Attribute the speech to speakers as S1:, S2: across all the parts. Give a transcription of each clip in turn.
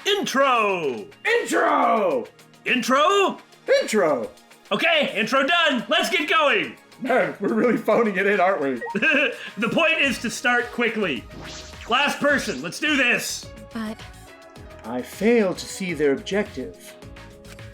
S1: Intro!
S2: Intro!
S1: Intro?
S2: Intro!
S1: Okay, intro done. Let's get going.
S2: Man, we're really phoning it in, aren't we?
S1: The point is to start quickly. Last person, let's do this.
S3: But...
S2: I fail to see their objective.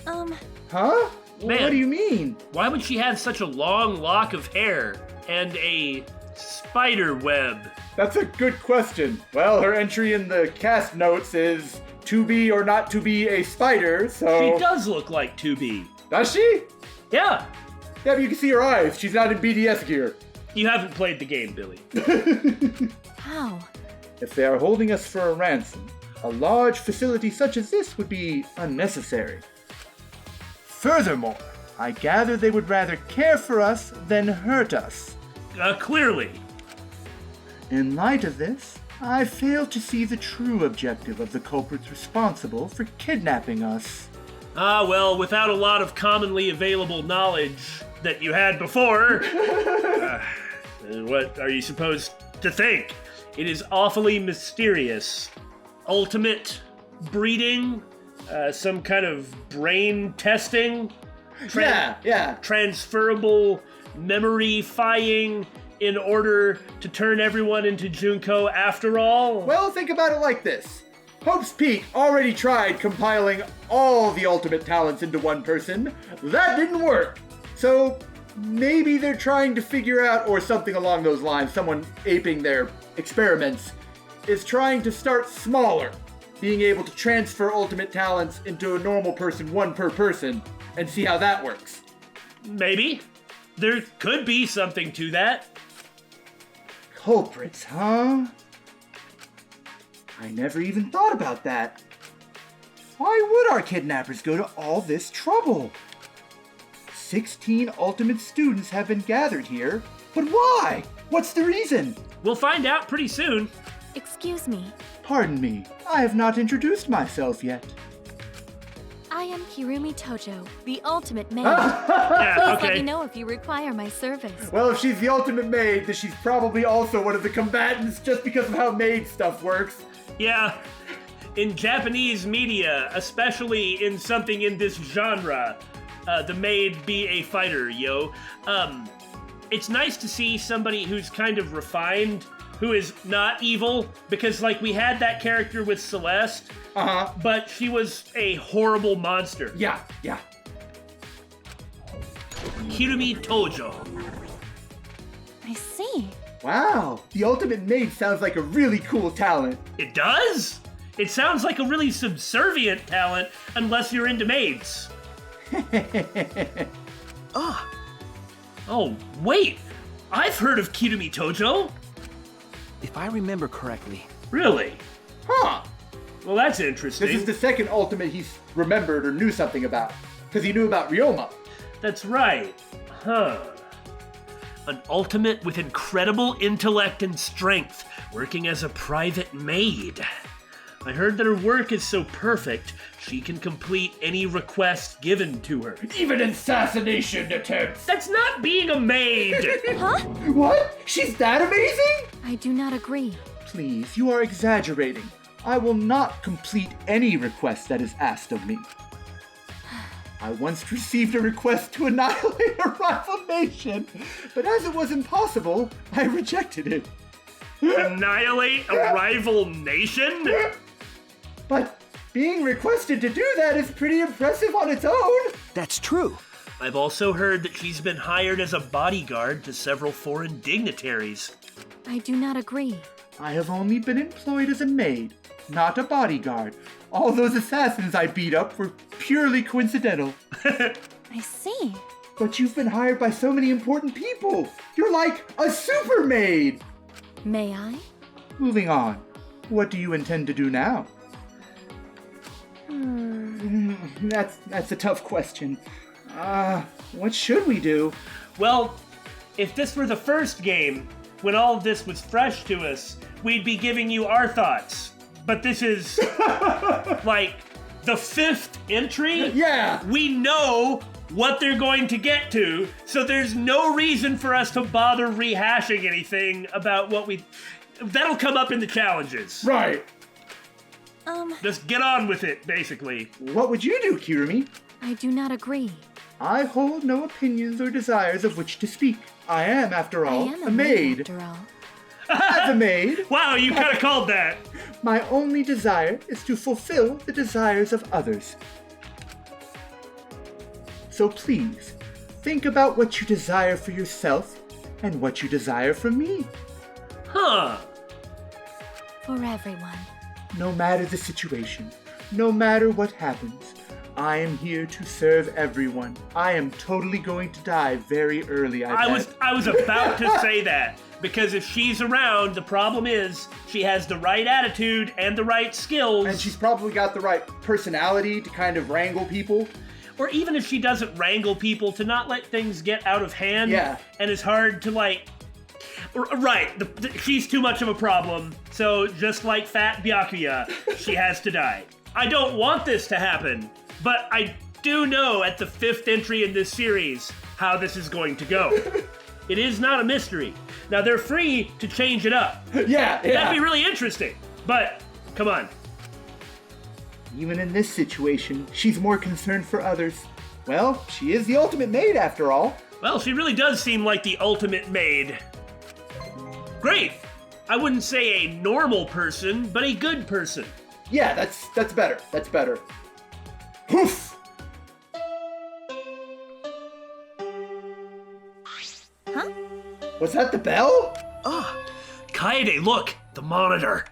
S2: Huh?
S1: Man.
S2: What do you mean?
S1: Why would she have such a long lock of hair and a spider web?
S2: That's a good question. Well, her entry in the cast notes is to be or not to be a spider, so...
S1: She does look like 2B.
S2: Does she?
S1: Yeah.
S2: Yeah, but you can see her eyes. She's not in BDS gear.
S1: You haven't played the game, Billy.
S3: how?
S2: If they are holding us for a ransom, a large facility such as this would be unnecessary. Furthermore, I gather they would rather care for us than hurt us.
S1: Clearly.
S2: In light of this, I fail to see the true objective of the culprits responsible for kidnapping us.
S1: Well, without a lot of commonly available knowledge that you had before, what are you supposed to think? It is awfully mysterious. Ultimate breeding, some kind of brain testing, transferable memory-fying in order to turn everyone into Junko after all.
S2: Well, think about it like this. Hope's Peak already tried compiling all the ultimate talents into one person. That didn't work. So maybe they're trying to figure out, or something along those lines, someone aping their experiments, is trying to start smaller, being able to transfer ultimate talents into a normal person, one per person, and see how that works.
S1: Maybe. There could be something to that.
S2: Culprits, huh? I never even thought about that. Why would our kidnappers go to all this trouble? 16 ultimate students have been gathered here, but why? What's the reason?
S1: We'll find out pretty soon.
S3: Excuse me.
S2: Pardon me, I have not introduced myself yet.
S3: I am Kirami Tojo, the ultimate maid.
S1: Yeah,
S3: Please
S1: okay.
S3: let me know if you require my service.
S2: Well, if she's the ultimate maid, then she's probably also one of the combatants just because of how maid stuff works.
S1: Yeah. In Japanese media, especially in something in this genre, the maid be a fighter, yo. It's nice to see somebody who's kind of refined, who is not evil, because, like, we had that character with Celeste, but she was a horrible monster.
S2: Yeah.
S1: Kirami Tojo.
S3: I see.
S2: Wow, the ultimate maid sounds like a really cool talent.
S1: It does? It sounds like a really subservient talent, unless you're into maids. Oh, wait! I've heard of Kirami Tojo!
S4: If I remember correctly.
S1: Really?
S2: Huh.
S1: Well, that's interesting.
S2: This is the second ultimate he's remembered or knew something about, because he knew about Ryoma.
S1: That's right. Huh. An ultimate with incredible intellect and strength, working as a private maid. I heard that her work is so perfect, she can complete any request given to her.
S2: Even assassination attempts.
S1: That's not being a maid!
S3: Huh?
S2: What? She's that amazing?
S3: I do not agree.
S2: Please, you are exaggerating. I will not complete any request that is asked of me. I once received a request to annihilate a rival nation, but as it was impossible, I rejected it.
S1: Annihilate a rival nation?
S2: But being requested to do that is pretty impressive on its own.
S4: That's true.
S1: I've also heard that she's been hired as a bodyguard to several foreign dignitaries.
S3: I do not agree.
S2: I have only been employed as a maid, not a bodyguard. All those assassins I beat up were purely coincidental.
S3: I see.
S2: But you've been hired by so many important people. You're like a super maid.
S3: May I?
S2: Moving on. What do you intend to do now? That's a tough question. What should we do?
S1: Well, if this were the first game, when all of this was fresh to us, we'd be giving you our thoughts. But this is, like, the fifth entry.
S2: Yeah!
S1: We know what they're going to get to, so there's no reason for us to bother rehashing anything about what we... That'll come up in the challenges.
S2: Right.
S1: Just get on with it, basically.
S2: What would you do, Kirami?
S3: I do not agree.
S2: I hold no opinions or desires of which to speak. I am, after
S3: I
S2: all,
S3: am
S2: a maid.
S3: after all.
S2: As a maid,
S1: Wow, you kind of called that.
S2: my only desire is to fulfill the desires of others. So please, think about what you desire for yourself and what you desire from me.
S1: Huh.
S3: For everyone.
S2: No matter the situation, no matter what happens, I am here to serve everyone. I am totally going to die very early, I bet.
S1: I was about to say that. Because if she's around, the problem is she has the right attitude and the right skills.
S2: And she's probably got the right personality to kind of wrangle people.
S1: Or even if she doesn't wrangle people, to not let things get out of hand.
S2: Yeah.
S1: And it's hard to, like... Right, she's too much of a problem. So just like Fat Byakuya, she has to die. I don't want this to happen, but I do know at the 5th entry in this series how this is going to go. It is not a mystery. Now, they're free to change it up.
S2: Yeah.
S1: That'd be really interesting. But, come on.
S2: Even in this situation, she's more concerned for others. Well, she is the ultimate maid after all.
S1: Well, she really does seem like the ultimate maid. Great! I wouldn't say a normal person, but a good person.
S2: Yeah, that's better. That's better. Poof!
S3: Huh?
S2: Was that the bell?
S1: Ah, Kaede, look! The monitor!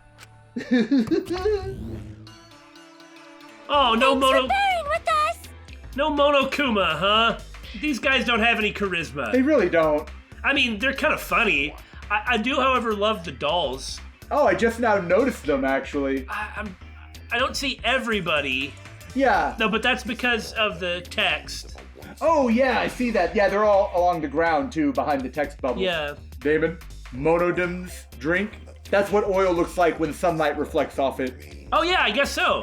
S1: Oh, no
S3: Bearing with us!
S1: No Monokuma, huh? These guys don't have any charisma.
S2: They really don't.
S1: I mean, they're kind of funny. I do, however, love the dolls.
S2: Oh, I just now noticed them, actually.
S1: I don't see everybody.
S2: Yeah.
S1: No, but that's because of the text.
S2: Oh, yeah, I see that. Yeah, they're all along the ground, too, behind the text bubbles.
S1: Yeah.
S2: Damon, Monodem's drink? That's what oil looks like when sunlight reflects off it.
S1: Oh, yeah, I guess so.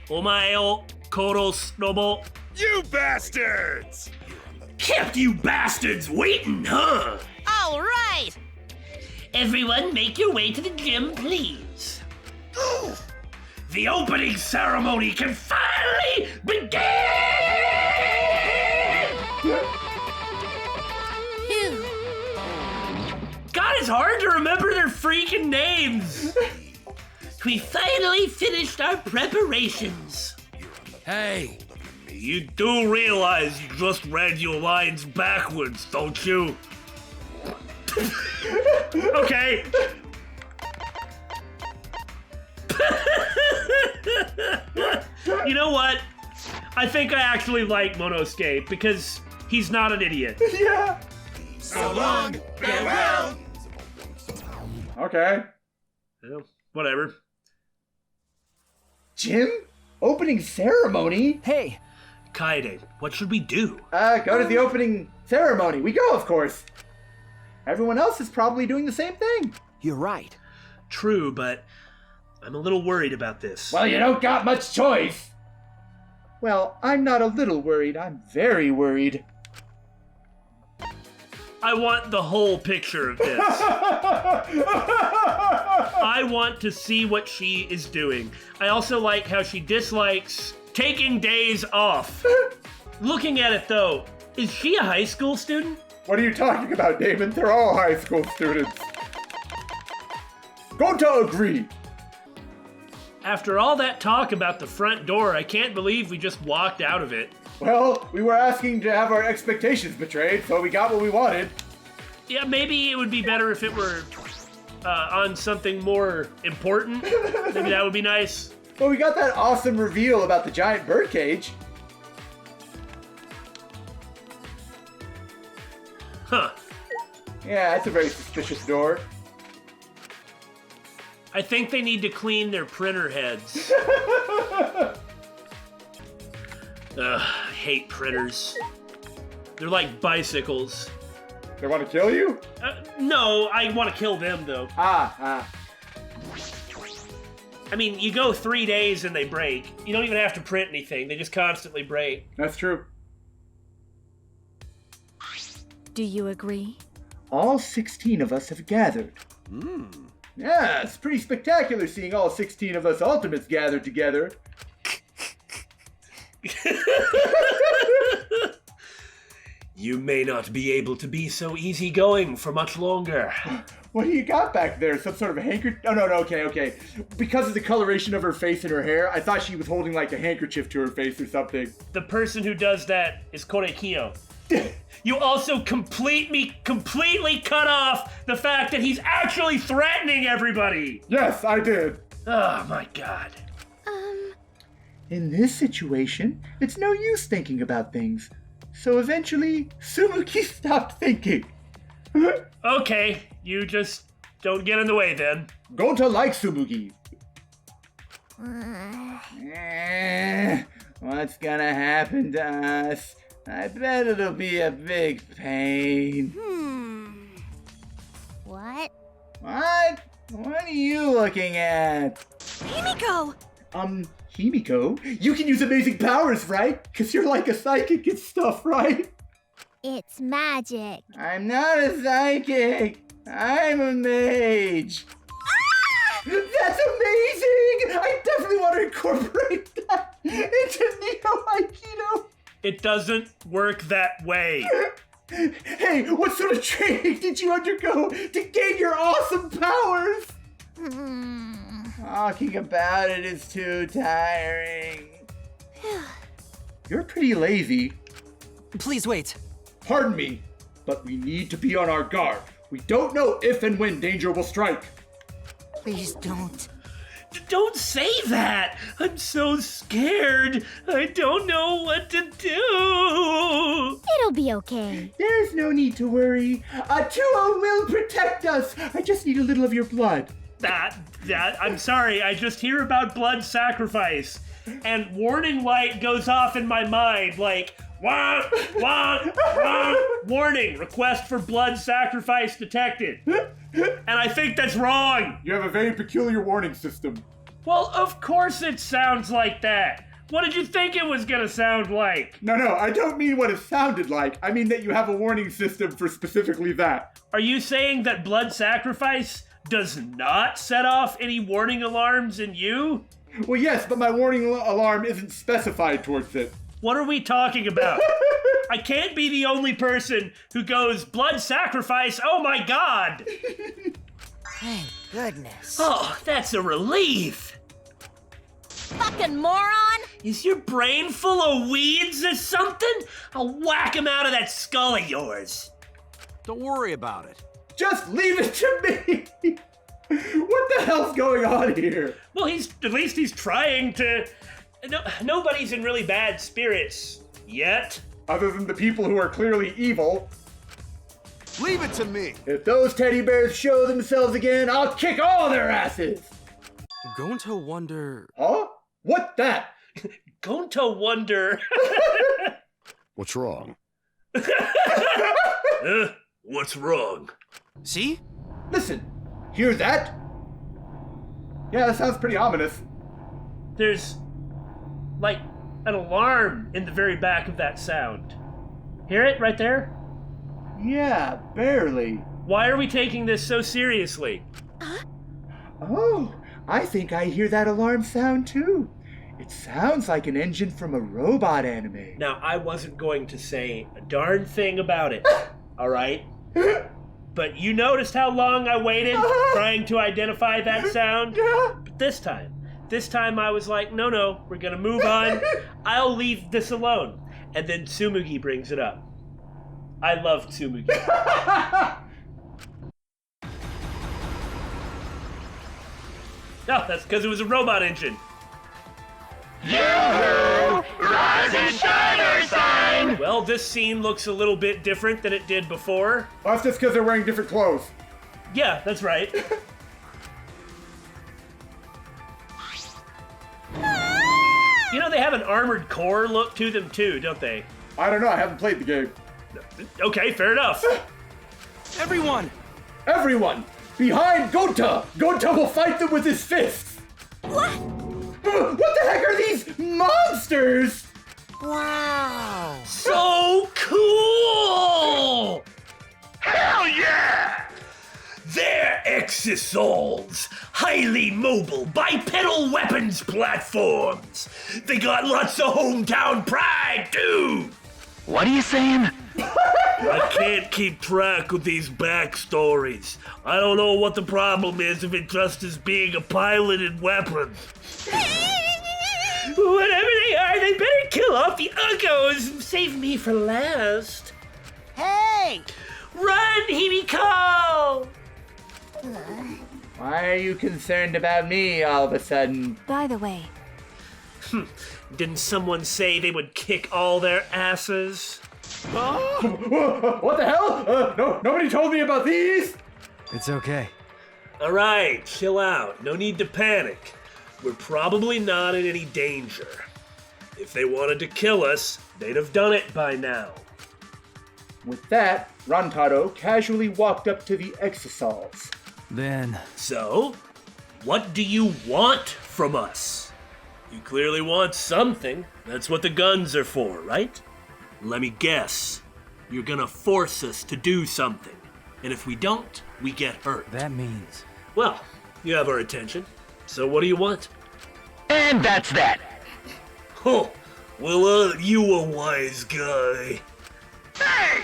S1: Omae o koros robo.
S5: You bastards!
S1: Kept you bastards waiting, huh?
S6: All right!
S1: Everyone make your way to the gym, please. The opening ceremony can finally begin!
S6: Phew.
S1: God, it's hard to remember their freaking names. We finally finished our preparations.
S5: Hey,
S1: You do realize you just read your lines backwards, don't you? Okay. You know what? I think I actually like Monosuke because he's not an idiot.
S2: Yeah.
S5: so long, farewell!
S2: Okay.
S1: Well, whatever.
S2: Jim? Opening ceremony?
S4: Hey,
S1: Kaede, what should we do?
S2: Go to the opening ceremony. We go, of course. Everyone else is probably doing the same thing.
S4: you're right.
S1: True, but I'm a little worried about this.
S2: Well, you don't got much choice. Well, I'm not a little worried. I'm very worried.
S1: I want the whole picture of this. I want to see what she is doing. I also like how she dislikes taking days off. Looking at it though, is she a high school student?
S2: What are you talking about, Damon? They're all high school students. Going to agree.
S1: After all that talk about the front door, I can't believe we just walked out of it.
S2: Well, we were asking to have our expectations betrayed, so we got what we wanted.
S1: Yeah, maybe it would be better if it were on something more important. Maybe that would be nice.
S2: Well, we got that awesome reveal about the giant birdcage.
S1: Huh.
S2: Yeah, that's a very suspicious door.
S1: I think they need to clean their printer heads. Ugh, I hate printers. They're like bicycles.
S2: They want to kill you?
S1: No, I want to kill them though.
S2: Ah.
S1: I mean, you go 3 days and they break. You don't even have to print anything. They just constantly break.
S2: That's true.
S3: Do you agree?
S2: All 16 of us have gathered. Yeah, it's pretty spectacular seeing all 16 of us Ultimates gathered together.
S1: You may not be able to be so easygoing for much longer.
S2: What do you got back there? Some sort of handkerchief? Oh, no, okay. Because of the coloration of her face and her hair, I thought she was holding like a handkerchief to her face or something.
S1: The person who does that is Korekiyo. You also completely cut off the fact that he's actually threatening everybody.
S2: Yes, I did.
S1: Oh my god.
S2: In this situation, it's no use thinking about things. So eventually, Tsumugi stopped thinking.
S1: Okay, you just don't get in the way then.
S2: Gonta likes Tsumugi. What's gonna happen to us? I bet it'll be a big pain.
S6: What?
S2: What? What are you looking at?
S3: Himiko!
S2: Himiko? You can use amazing powers, right? Because you're like a psychic and stuff, right?
S6: It's magic.
S2: I'm not a psychic. I'm a mage. That's amazing! I definitely want to incorporate that into Neo Aikido.
S1: It doesn't work that way.
S2: Hey, what sort of training did you undergo to gain your awesome powers? Talking about it is too tiring. You're pretty lazy.
S4: Please wait.
S2: Pardon me, but we need to be on our guard. We don't know if and when danger will strike.
S6: Please don't.
S1: Don't say that! I'm so scared. I don't know what to do.
S6: It'll be okay.
S2: There's no need to worry. Tuo will protect us. I just need a little of your blood.
S1: I'm sorry. I just hear about blood sacrifice, and warning light goes off in my mind like, wah, wah, wah, warning, request for blood sacrifice detected. And I think that's wrong.
S2: You have a very peculiar warning system.
S1: Well, of course it sounds like that. What did you think it was gonna sound like?
S2: No, I don't mean what it sounded like. I mean that you have a warning system for specifically that.
S1: Are you saying that blood sacrifice does not set off any warning alarms in you?
S2: Well, yes, but my warning alarm isn't specified towards it.
S1: What are we talking about? I can't be the only person who goes, blood sacrifice, oh my god!
S6: Thank goodness.
S1: Oh, that's a relief!
S6: Fucking moron!
S1: Is your brain full of weeds or something? I'll whack him out of that skull of yours.
S4: Don't worry about it.
S2: Just leave it to me! What the hell's going on here?
S1: Well, at least he's trying to... No, nobody's in really bad spirits yet.
S2: Other than the people who are clearly evil.
S5: Leave it to me.
S2: If those teddy bears show themselves again, I'll kick all their asses!
S4: Going to wonder...
S2: Huh? What that?
S1: Gonta wonder...
S5: What's wrong?
S1: What's wrong?
S4: See?
S2: Listen, hear that? Yeah, that sounds pretty ominous.
S1: There's, like, an alarm in the very back of that sound. Hear it right there?
S2: Yeah, barely.
S1: Why are we taking this so seriously?
S2: Oh, I think I hear that alarm sound too. It sounds like an engine from a robot anime.
S1: Now, I wasn't going to say a darn thing about it, all right? But you noticed how long I waited trying to identify that sound? But this time I was like, no, we're gonna move on. I'll leave this alone. And then Tsumugi brings it up. I love Tsumugi. No, that's because it was a robot engine.
S5: Rise and shine, Earthsign!
S1: Well, this scene looks a little bit different than it did before.
S2: Well, that's just because they're wearing different clothes.
S1: Yeah, that's right. You know, they have an Armored Core look to them too, don't they?
S2: I don't know, I haven't played the game.
S1: Okay, fair enough.
S4: Everyone!
S2: Everyone, behind Gonta! Gonta will fight them with his fists!
S3: What?
S2: What the heck are these monsters?
S6: Wow.
S1: So cool!
S5: Hell yeah!
S1: They're exisouls. highly mobile bipedal weapons platforms. They got lots of hometown pride, too.
S7: What are you saying?
S1: I can't keep track of these backstories. I don't know what the problem is if it just is being a piloted weapon. Whatever they are, they better kill off the uggos and save me for last.
S6: Hey!
S1: Run, Himiko!
S2: Why are you concerned about me all of a sudden?
S3: By the way,
S1: Didn't someone say they would kick all their asses?
S2: What the hell? No, nobody told me about these!
S4: It's okay.
S1: All right, chill out. No need to panic. We're probably not in any danger. If they wanted to kill us, they'd have done it by now.
S2: With that, Rantaro casually walked up to the Exosols.
S4: Then,
S1: So, what do you want from us? You clearly want something. That's what the guns are for, right? Let me guess. You're gonna force us to do something. And if we don't, we get hurt.
S4: that means...
S1: Well, you have our attention. So what do you want?
S7: And that's that.
S1: Oh, well, you a wise guy. Hey!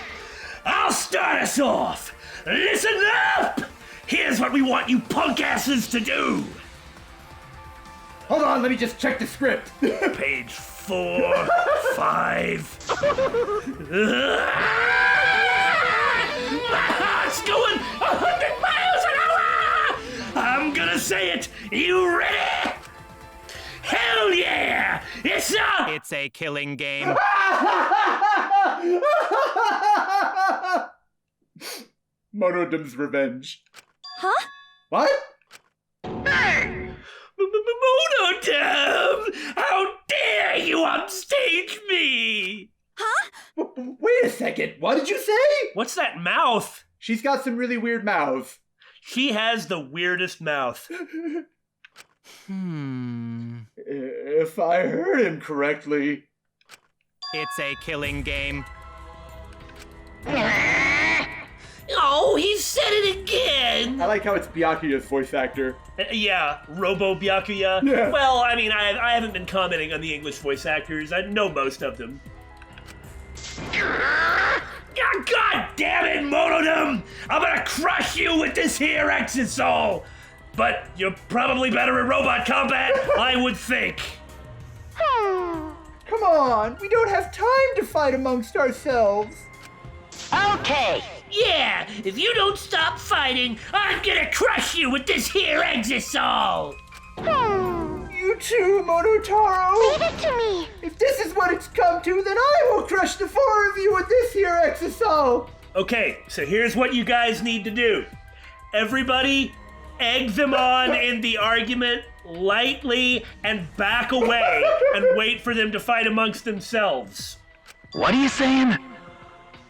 S1: I'll start us off! Listen up! Here's what we want you punk asses to do!
S2: Hold on, let me just check the script.
S1: Page 4, 5. It's going 100 miles an hour! I'm gonna say it. You ready? Hell yeah! It's a killing game.
S2: Monodom's revenge.
S3: huh?
S2: What?
S1: Monodam! How dare you upstage me!
S2: Wait a second, what did you say?
S1: What's that mouth?
S2: She's got some really weird mouths.
S1: She has the weirdest mouth.
S2: If I heard him correctly.
S1: It's a killing game. Oh, he said it again!
S2: I like how it's Byakuya's voice actor.
S1: Yeah, Robo Byakuya.
S2: Yeah.
S1: Well, I mean, I haven't been commenting on the English voice actors. I know most of them. God damn it, Monodam! I'm gonna crush you with this here Exisol! But you're probably better at robot combat, I would think.
S2: Come on, we don't have time to fight amongst ourselves.
S7: Okay.
S1: Yeah, if you don't stop fighting, I'm gonna crush you with this here Exisol!
S2: You too, Monotaro.
S3: Leave it to me!
S2: If this is what it's come to, then I will crush the four of you with this here Exisol.
S1: Okay, so here's what you guys need to do. Everybody, egg them on in the argument lightly and back away and wait for them to fight amongst themselves.
S7: What are you saying?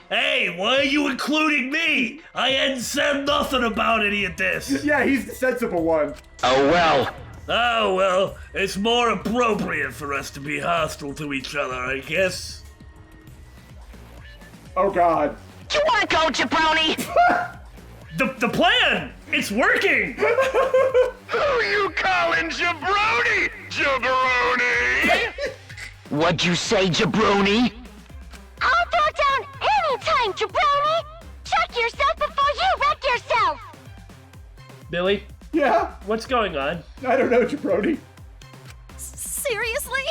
S1: Hey, why are you including me? I hadn't said nothing about any of this.
S2: Yeah, he's the sensible one.
S7: Oh well.
S1: Oh, well, it's more appropriate for us to be hostile to each other, I guess.
S2: Oh God.
S7: You wanna go, Jabroni?
S1: The plan! It's working!
S5: Who you calling jabroni? Jabroni?
S7: What'd you say, Jabroni?
S3: I'll throw down anytime, Jabroni! Check yourself before you wreck yourself!
S1: Billy,
S2: Yeah?
S1: what's going on?
S2: I don't know, Jabroni.
S6: Seriously?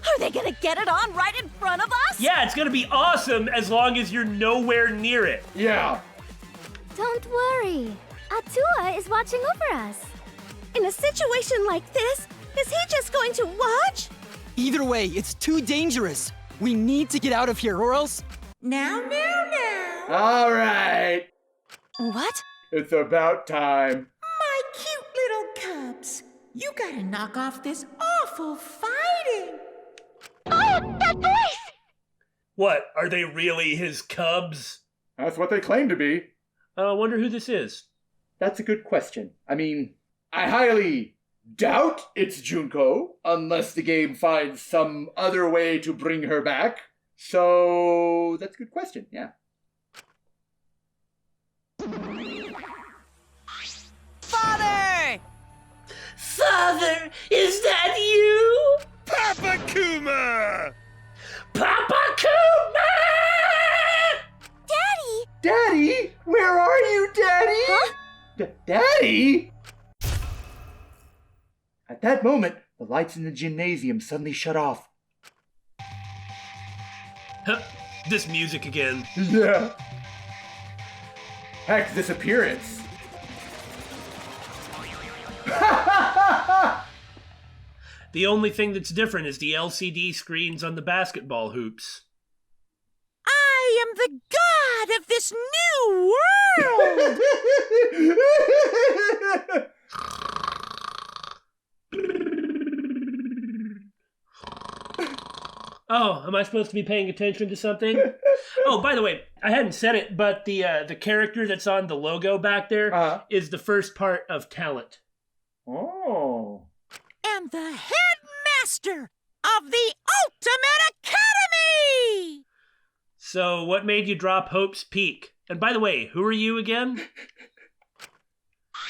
S6: Are they gonna get it on right in front of us?
S1: Yeah, it's gonna be awesome as long as you're nowhere near it.
S2: Yeah.
S3: Don't worry. Atua is watching over us.
S6: In a situation like this, is he just going to watch?
S8: Either way, it's too dangerous. We need to get out of here, or else...
S6: Now.
S2: All right.
S6: What?
S2: It's about time.
S9: My cute little cubs, you gotta knock off this awful fighting.
S3: Oh, that voice!
S1: What, are they really his cubs?
S2: That's what they claim to be.
S1: I wonder who this is.
S2: That's a good question. I mean, I highly doubt it's Junko, unless the game finds some other way to bring her back. So, that's a good question, yeah.
S6: Father!
S1: Father, is that you?
S5: Papa Kuma!
S1: Papa Kuma!
S6: Daddy!
S2: Daddy? Where are you, Daddy?
S6: Huh?
S2: Daddy? At that moment, the lights in the gymnasium suddenly shut off.
S1: Huh, this music again.
S2: Yeah. Heck, this appearance.
S1: The only thing that's different is the LCD screens on the basketball hoops.
S9: I am the god of this new world!
S1: Oh, am I supposed to be paying attention to something? Oh, by the way, I hadn't said it, but the character that's on the logo back there is the first part of Talent.
S2: Oh.
S9: And the headmaster of the Ultimate Academy!
S1: So, what made you drop Hope's Peak? And by the way, who are you again?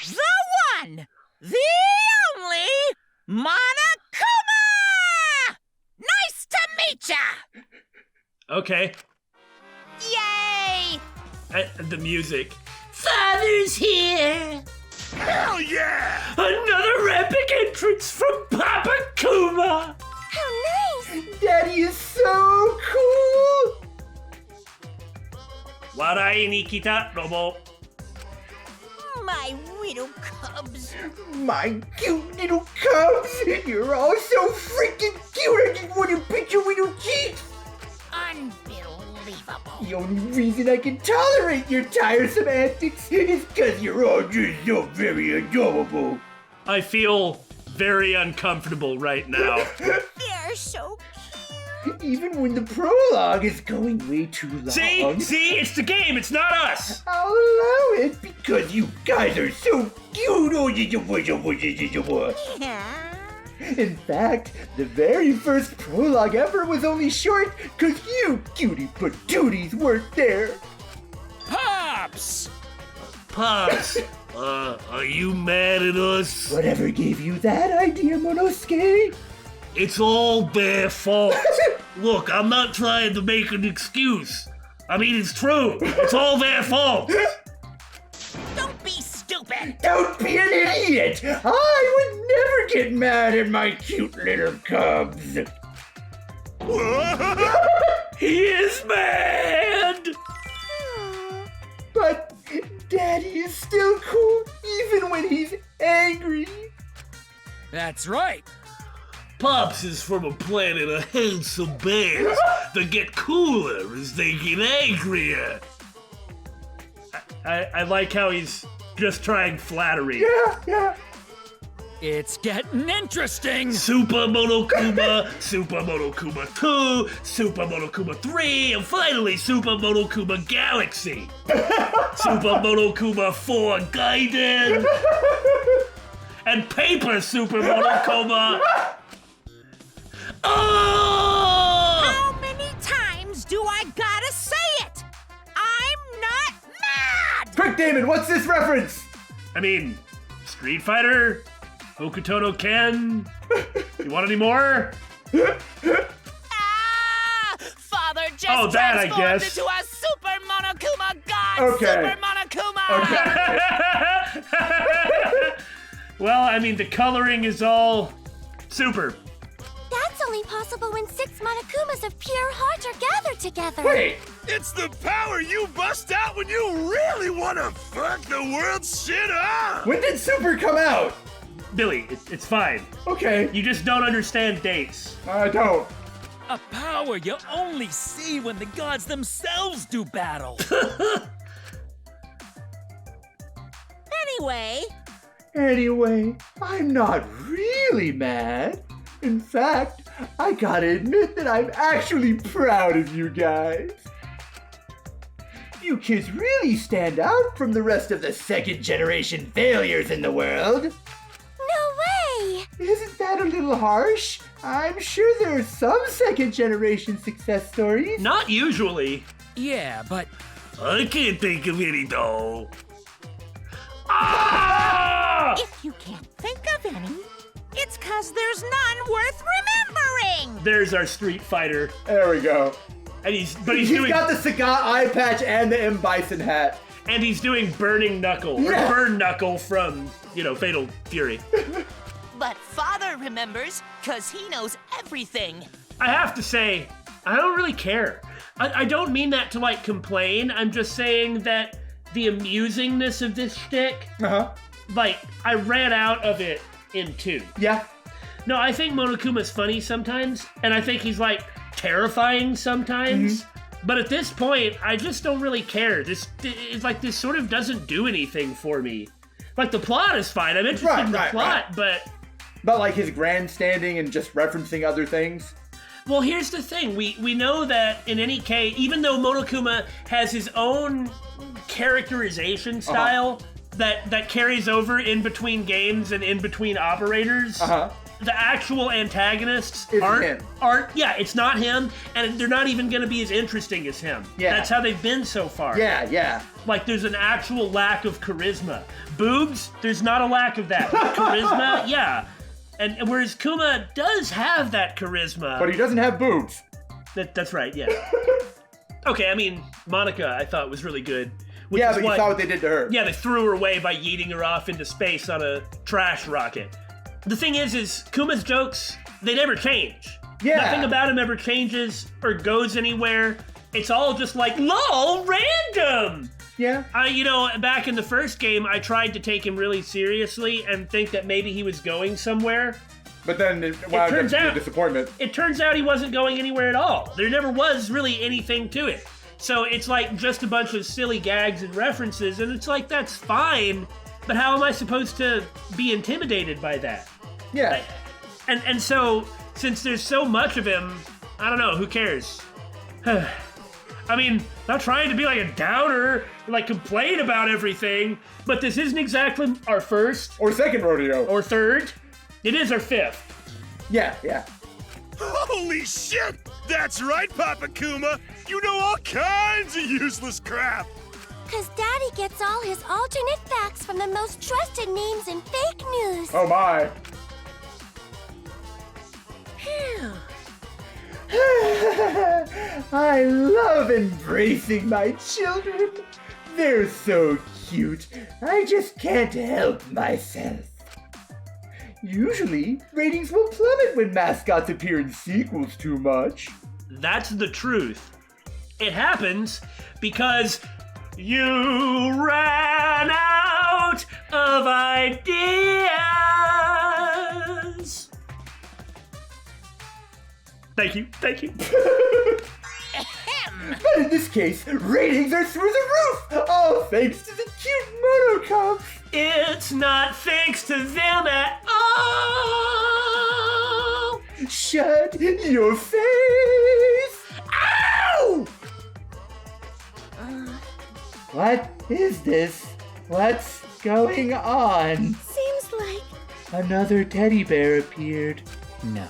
S9: The one, the only, Monokuma! Nice to meet ya!
S1: Okay.
S9: Yay!
S1: The music. Father's here!
S5: Hell yeah!
S1: Another epic entrance from Papa Kuma!
S6: How nice!
S2: Daddy is so cool!
S1: Warai ni kita, Robo.
S6: My little cubs.
S2: My cute little cubs! You're all so freaking cute! I just want to pinch your little cheeks!
S9: Unbelievable.
S2: The only reason I can tolerate your tiresome antics is because you're all just so very adorable.
S1: I feel very uncomfortable right now.
S6: They're so
S2: Even when the prologue is going way too long.
S1: See? It's the game, it's not us!
S2: I'll allow it because you guys are so cute.
S6: Yeah.
S2: In fact, the very first prologue ever was only short because you cutie patooties weren't there.
S8: Pops!
S1: Pops, are you mad at us?
S2: Whatever gave you that idea, Monosuke?
S1: It's all their fault. Look, I'm not trying to make an excuse. I mean, it's true. It's all their fault.
S9: Don't be stupid!
S2: Don't be an idiot! I would never get mad at my cute little cubs.
S1: He is mad.
S2: But Daddy is still cool even when he's angry.
S8: That's right.
S1: Pops is from a planet of handsome bears that get cooler as they get angrier. I like how he's just trying flattery.
S2: Yeah.
S8: It's getting interesting.
S1: Super Monokuma, Super Monokuma 2, Super Monokuma 3, and finally Super Monokuma Galaxy. Super Monokuma 4 Gaiden. And Paper Super Monokuma. Oh!
S9: How many times do I gotta say it? I'm not mad!
S2: Quick, Damon, what's this reference?
S1: I mean, Street Fighter, Hokuto no Ken. You want any more?
S9: Father just
S1: that, I
S9: transformed
S1: guess.
S9: into a Super Monokuma God!
S2: Okay.
S9: Super Monokuma!
S2: Okay.
S1: Well, I mean, the coloring is all super.
S6: That's only possible when 6 Monokumas of pure heart are gathered together.
S2: Wait,
S5: It's the power you bust out when you really want to fuck the world's shit up!
S2: when did Super come out?
S1: Billy, it's fine.
S2: Okay,
S1: You just don't understand dates.
S2: I don't.
S8: A power you only see when the gods themselves do battle.
S9: Anyway,
S2: I'm not really mad. In fact, I gotta admit that I'm actually proud of you guys. You kids really stand out from the rest of the second generation failures in the world.
S6: No way!
S2: Isn't that a little harsh? I'm sure there are some second generation success stories.
S1: Not usually.
S8: Yeah, but
S1: I can't think of any though. Ah!
S9: if you can't think of any, It's 'cause there's none worth remembering!
S1: There's our Street Fighter.
S2: There we go.
S1: And he's
S2: He's got the Sagat eye patch and the M. Bison hat.
S1: And he's doing Burning Knuckle, or Burn Knuckle from, Fatal Fury.
S10: But Father remembers, 'cause he knows everything.
S1: I have to say, I don't really care. I don't mean that to, complain. I'm just saying that the amusingness of this shtick, I ran out of it in 2.
S2: Yeah.
S1: No, I think Monokuma's funny sometimes, and I think he's, terrifying sometimes. But at this point, I just don't really care. This sort of doesn't do anything for me. The plot is fine. I'm interested in the plot, but...
S2: But, his grandstanding and just referencing other things?
S1: Well, here's the thing. We know that in any case, even though Monokuma has his own characterization style that carries over in between games and in between operators, the actual antagonists aren't. Yeah, it's not him, and they're not even going to be as interesting as him.
S2: Yeah.
S1: That's how they've been so far.
S2: Yeah.
S1: There's an actual lack of charisma. Boobs, there's not a lack of that. Charisma, yeah. And whereas Kuma does have that charisma.
S2: But he doesn't have boobs.
S1: That's right, yeah. Okay, I mean, Monica I thought was really good.
S2: Yeah, but you saw what they did to her.
S1: Yeah, they threw her away by yeeting her off into space on a trash rocket. The thing is Kuma's jokes, they never change.
S2: Yeah.
S1: Nothing about him ever changes or goes anywhere. It's all just lol, random!
S2: Yeah.
S1: Back in the first game, I tried to take him really seriously and think that maybe he was going somewhere.
S2: But then it turns out a disappointment. It
S1: turns out he wasn't going anywhere at all. There never was really anything to it. So it's just a bunch of silly gags and references, and it's that's fine, but how am I supposed to be intimidated by that?
S2: Yeah.
S1: And so, since there's so much of him, I don't know, who cares? I mean, not trying to be a downer, complain about everything, but this isn't exactly our first.
S2: Or second rodeo.
S1: Or third. It is our 5th.
S2: Yeah.
S5: Holy shit! That's right, Papa Kuma! You know all kinds of useless crap!
S3: 'Cause Daddy gets all his alternate facts from the most trusted names in fake news.
S2: Oh my. I love embracing my children. They're so cute. I just can't help myself. Usually, ratings will plummet when mascots appear in sequels too much.
S1: That's the truth. It happens because you ran out of ideas. Thank you.
S2: But in this case, ratings are through the roof! All thanks to the cute Monocops!
S1: It's not thanks to them at all!
S2: Shut your face!
S1: Ow!
S2: What is this? What's going on?
S3: Seems like
S2: another teddy bear appeared.
S4: No.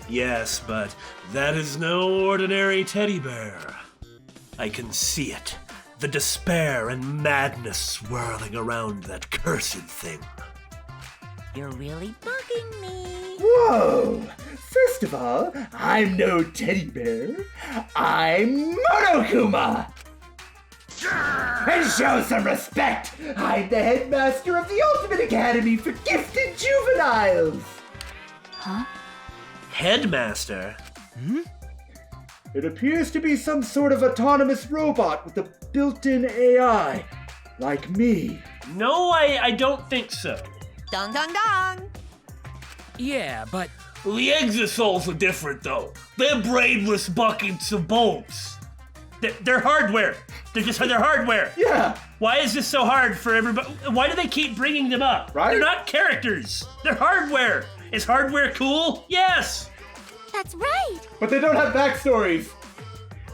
S1: Yes, but that is no ordinary teddy bear. I can see it. The despair and madness swirling around that cursed thing.
S9: You're really bugging me.
S2: Whoa! First of all, I'm no teddy bear. I'm Monokuma! And show some respect! I'm the headmaster of the Ultimate Academy for Gifted Juveniles!
S6: Huh?
S1: Headmaster?
S2: It appears to be some sort of autonomous robot with a built-in AI. Like me.
S1: No, I don't think so.
S10: Dong dong dong!
S8: Yeah, but...
S1: The Exosols are different, though. They're brainless buckets of bulbs. They're hardware. They're hardware.
S2: Yeah.
S1: Why is this so hard for everybody? Why do they keep bringing them up?
S2: Right?
S1: They're not characters. They're hardware. Is hardware cool? Yes.
S3: that's right.
S2: But they don't have backstories.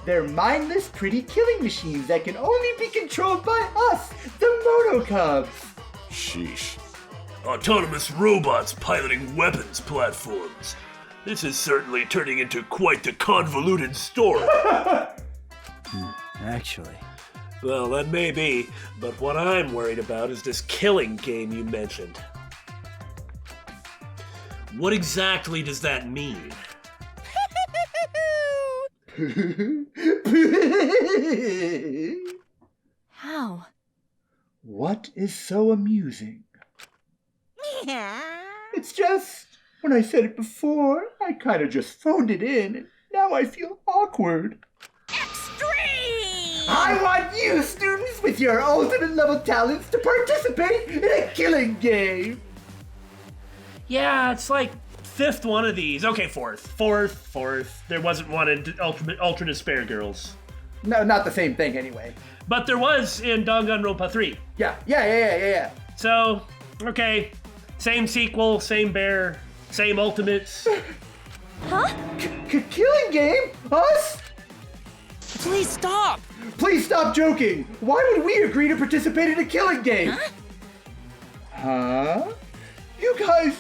S2: They're mindless, pretty killing machines that can only be controlled by us, the Monocubs.
S5: Sheesh.
S1: Autonomous robots piloting weapons platforms. This is certainly turning into quite the convoluted story.
S4: Actually.
S1: Well, that may be, but what I'm worried about is this killing game you mentioned. What exactly does that mean?
S6: How?
S2: What is so amusing? It's just, when I said it before, I kind of just phoned it in, and now I feel awkward.
S10: Extreme!
S2: I want you, students, with your ultimate level talents, to participate in a killing game.
S1: Yeah, it's like 5th one of these. Okay, 4th. There wasn't one in Ultra Despair Girls.
S2: No, not the same thing anyway.
S1: But there was in Danganronpa 3.
S2: Yeah.
S1: So, okay. Same sequel, same bear, same ultimates.
S6: Huh?
S2: Killing game? Us?
S8: Please stop!
S2: Please stop joking! Why would we agree to participate in a killing game? Huh? You guys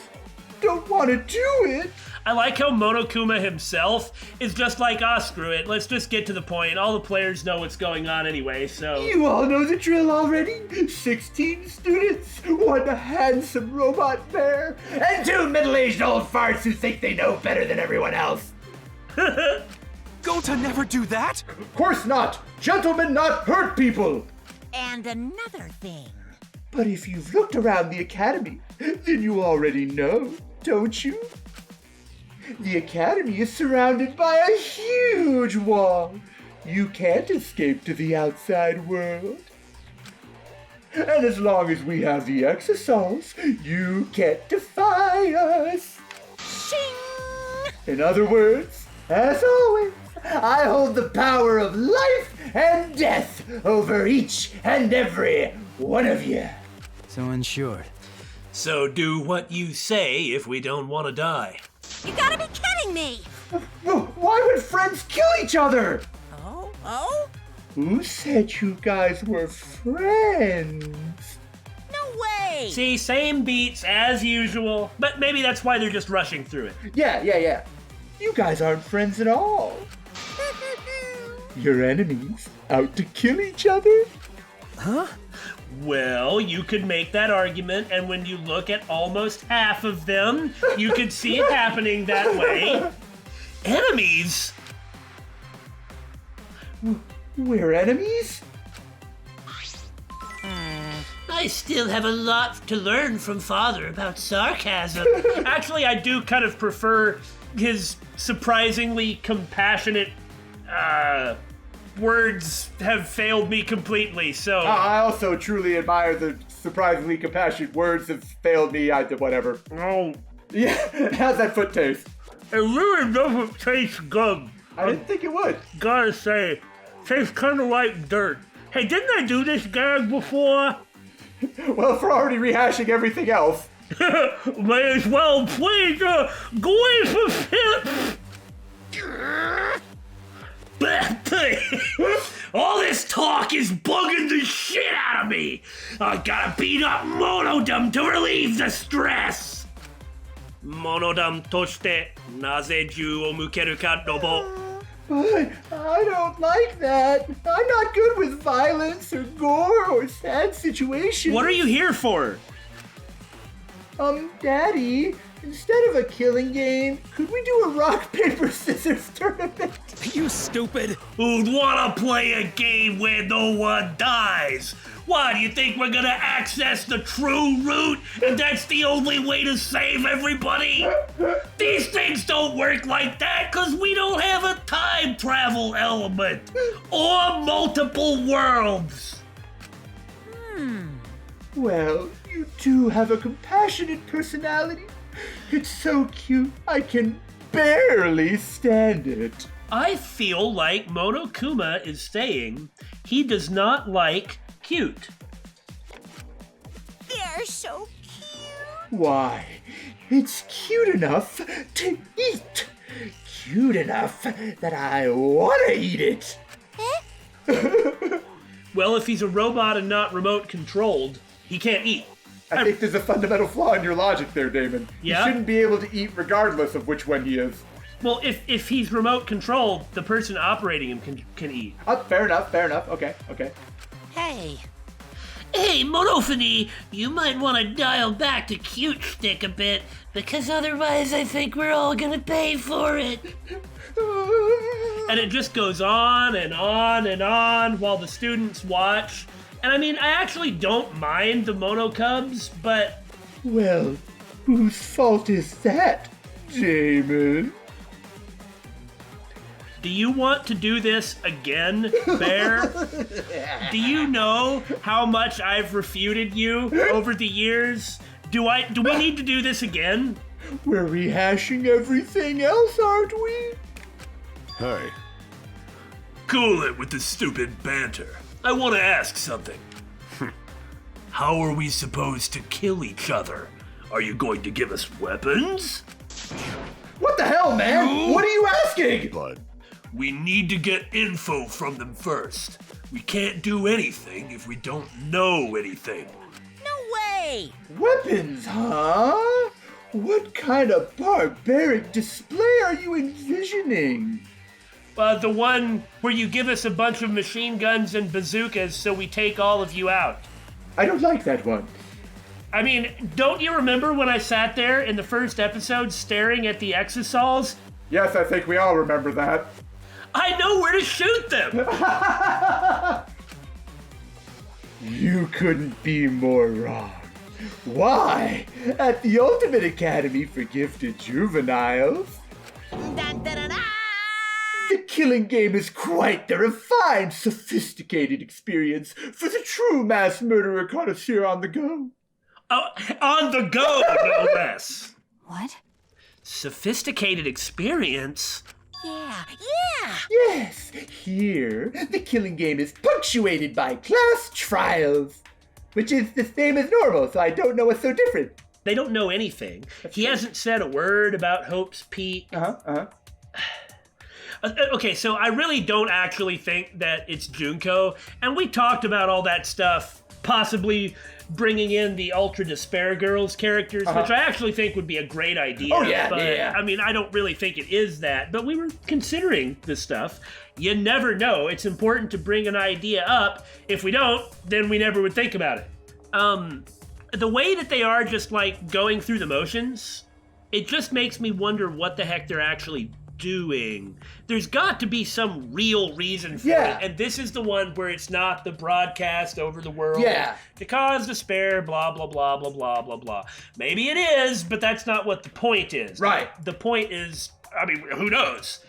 S2: don't want to do it?
S1: I like how Monokuma himself is just like, screw it, let's just get to the point. All the players know what's going on anyway, so...
S2: You all know the drill already? 16 students, one handsome robot bear, and 2 middle-aged old farts who think they know better than everyone else.
S5: Go to never do that?
S2: Of course not! Gentlemen not hurt people!
S10: And another thing.
S2: But if you've looked around the academy, then you already know, don't you? The academy is surrounded by a huge wall. You can't escape to the outside world. And as long as we have the exosols, you can't defy us.
S10: Shing!
S2: In other words, as always, I hold the power of life and death over each and every one of you.
S4: So insured.
S1: So do what you say if we don't want to die.
S6: You gotta be kidding me!
S2: Why would friends kill each other?
S10: Oh?
S2: Who said you guys were friends?
S10: No way!
S1: See, same beats as usual, but maybe that's why they're just rushing through it.
S2: Yeah. You guys aren't friends at all. You're enemies, out to kill each other?
S4: Huh?
S1: Well, you could make that argument, and when you look at almost half of them, you could see it happening that way. Enemies?
S2: We're enemies?
S1: I still have a lot to learn from Father about sarcasm. Actually, I do kind of prefer his surprisingly compassionate, words have failed me completely, so...
S2: I also truly admire the surprisingly compassionate words have failed me, whatever.
S1: Oh.
S2: Yeah, how's that foot taste?
S1: It really doesn't taste good.
S2: I didn't think it would.
S1: Gotta say, tastes kind of like dirt. Hey, didn't I do this gag before?
S2: Well, if we're already rehashing everything else.
S1: May as well, please, go in for tips. All this talk is bugging the shit out of me. I gotta beat up Monodam to relieve the stress. Monodam toshite naze ju o mukeru ka robo.
S2: But I don't like that. I'm not good with violence or gore or sad situations.
S1: What are you here for?
S2: Daddy, instead of a killing game, could we do a rock, paper, scissors tournament?
S8: You stupid!
S1: Who'd wanna play a game where no one dies? Why, do you think we're gonna access the true route and that's the only way to save everybody? These things don't work like that because we don't have a time travel element or multiple worlds.
S2: Well, you do have a compassionate personality. It's so cute, I can barely stand it.
S1: I feel like Monokuma is saying he does not like cute.
S10: They're so cute.
S2: Why, it's cute enough to eat. Cute enough that I want to eat it.
S1: Well, if he's a robot and not remote controlled, he can't eat.
S2: I think there's a fundamental flaw in your logic there, Damon.
S1: Yeah?
S2: He shouldn't be able to eat regardless of which one he is.
S1: Well, if he's remote controlled, the person operating him can eat.
S2: Fair enough. Okay.
S10: Hey,
S1: Hey, Monophony, you might want to dial back the cute shtick a bit, because otherwise I think we're all gonna pay for it. And it just goes on and on and on while the students watch. And I mean, I actually don't mind the Monokubs, but...
S2: Well, whose fault is that, Damon?
S1: Do you want to do this again, Bear? Do you know how much I've refuted you over the years? Do we need to do this again?
S2: We're rehashing everything else, aren't we?
S5: Hey.
S1: Cool it with the stupid banter. I want to ask something. How are we supposed to kill each other? Are you going to give us weapons?
S2: What the hell, man? What are you asking?
S5: Bud.
S1: We need to get info from them first. We can't do anything if we don't know anything.
S10: No way!
S2: Weapons, huh? What kind of barbaric display are you envisioning?
S1: The one where you give us a bunch of machine guns and bazookas so we take all of you out.
S2: I don't like that one.
S1: I mean, don't you remember when I sat there in the first episode staring at the exosols?
S2: Yes, I think we all remember that.
S1: I know where to shoot them!
S2: You couldn't be more wrong. Why? At the Ultimate Academy for Gifted Juveniles,
S10: Dun, dun, dun, dun.
S2: the killing game is quite the refined, sophisticated experience for the true mass murderer connoisseur on the go.
S1: Oh, on the go, no less.
S6: What?
S1: Sophisticated experience?
S10: Yeah.
S2: Yes, here, the killing game is punctuated by class trials, which is the same as normal, so I don't know what's so different.
S1: They don't know anything. He hasn't said a word about Hope's Peak. Okay, so I really don't actually think that it's Junko, and we talked about all that stuff, possibly bringing in the Ultra Despair Girls characters, which I actually think would be a great idea.
S2: Oh, yeah,
S1: but,
S2: yeah.
S1: I mean, I don't really think it is that, but we were considering this stuff. You never know. It's important to bring an idea up. If we don't, then we never would think about it. The way that they are just, like, going through the motions, it just makes me wonder what the heck they're actually doing. There's got to be some real reason for it, and this is the one where it's not the broadcast over the world to cause despair, blah, blah, blah, blah, blah, blah, blah. Maybe it is, but that's not what the point is.
S2: Right.
S1: The point is, I mean, who knows?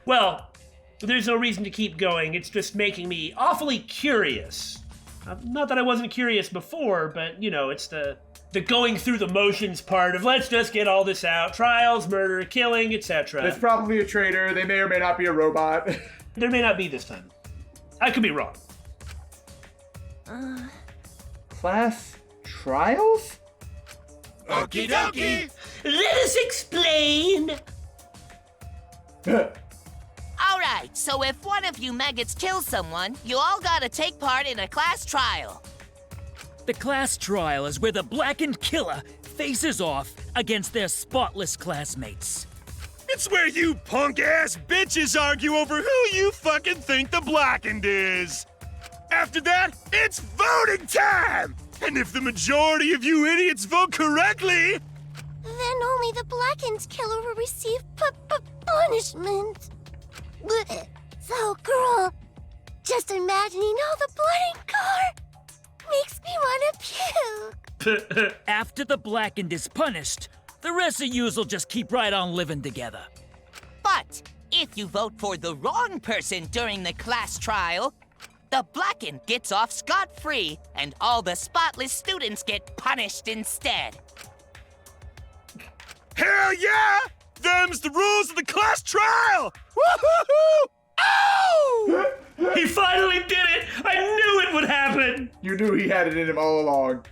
S1: Well, there's no reason to keep going. It's just making me awfully curious. Not that I wasn't curious before, but, you know, it's the going through the motions part of let's just get all this out. Trials, murder, killing, etc.
S2: There's probably a traitor. They may or may not be a robot.
S1: There may not be this time. I could be wrong.
S2: Class trials?
S5: Okie dokie!
S1: Let us explain!
S10: Alright, so if one of you maggots kills someone, you all gotta take part in a class trial.
S11: The class trial is where the blackened killer faces off against their spotless classmates.
S5: It's where you punk-ass bitches argue over who you fucking think the blackened is. After that, it's voting time! And if the majority of you idiots vote correctly...
S3: Then only the blackened killer will receive punishment. Blech. So, girl, just imagining all the blood and gore makes me want to puke.
S11: After the blackened is punished, the rest of yous will just keep right on living together.
S10: But if you vote for the wrong person during the class trial, the blackened gets off scot-free and all the spotless students get punished instead.
S5: Hell yeah! Them's the rules of the class trial! Woo-hoo-hoo! Ow!
S1: He finally did it! I knew it would happen!
S2: You knew he had it in him all along.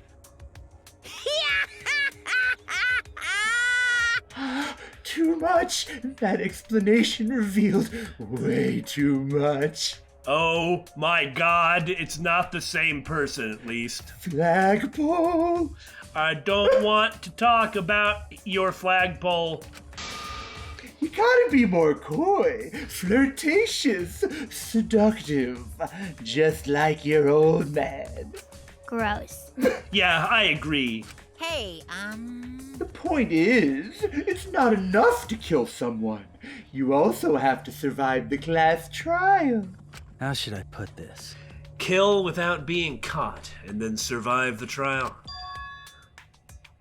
S2: Too much. That explanation revealed way too much.
S1: Oh my god, it's not the same person at least.
S2: Flagpole.
S1: I don't want to talk about your flagpole.
S2: You gotta be more coy, flirtatious, seductive, just like your old man.
S3: Gross.
S1: Yeah, I agree.
S9: Hey,
S2: The point is, it's not enough to kill someone. You also have to survive the class trial.
S4: How should I put this?
S1: Kill without being caught, and then survive the trial.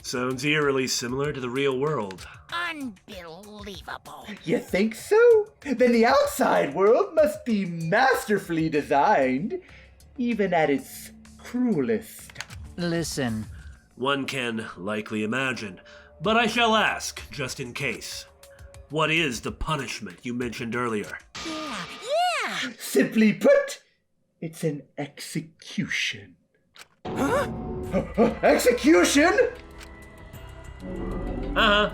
S1: Sounds eerily similar to the real world.
S9: unbelievable.
S2: You think so? Then the outside world must be masterfully designed, even at its cruelest.
S4: Listen.
S1: One can likely imagine, but I shall ask, just in case. What is the punishment you mentioned earlier?
S9: Yeah.
S2: Simply put, it's an execution.
S8: Huh?
S2: Execution?
S1: Uh-huh.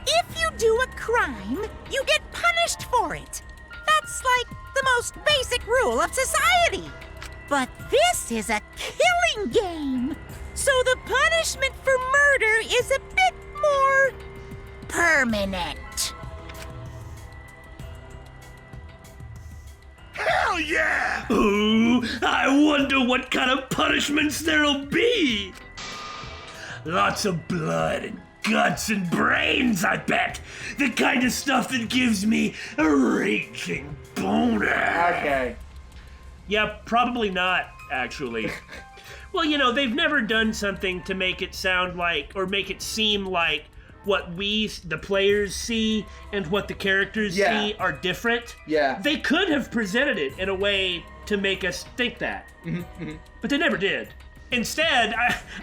S9: If you do a crime, you get punished for it. That's like the most basic rule of society. But this is a killing game. So the punishment for murder is a bit more permanent.
S5: Hell yeah!
S1: Ooh, I wonder what kind of punishments there'll be. Lots of blood and guts and brains, I bet. The kind of stuff that gives me a raging boner.
S2: Okay.
S1: Yeah, probably not, actually. Well, you know, they've never done something to make it sound like, or make it seem like, what we, the players, see and what the characters see are different.
S2: Yeah.
S1: They could have presented it in a way to make us think that. But they never did. Instead,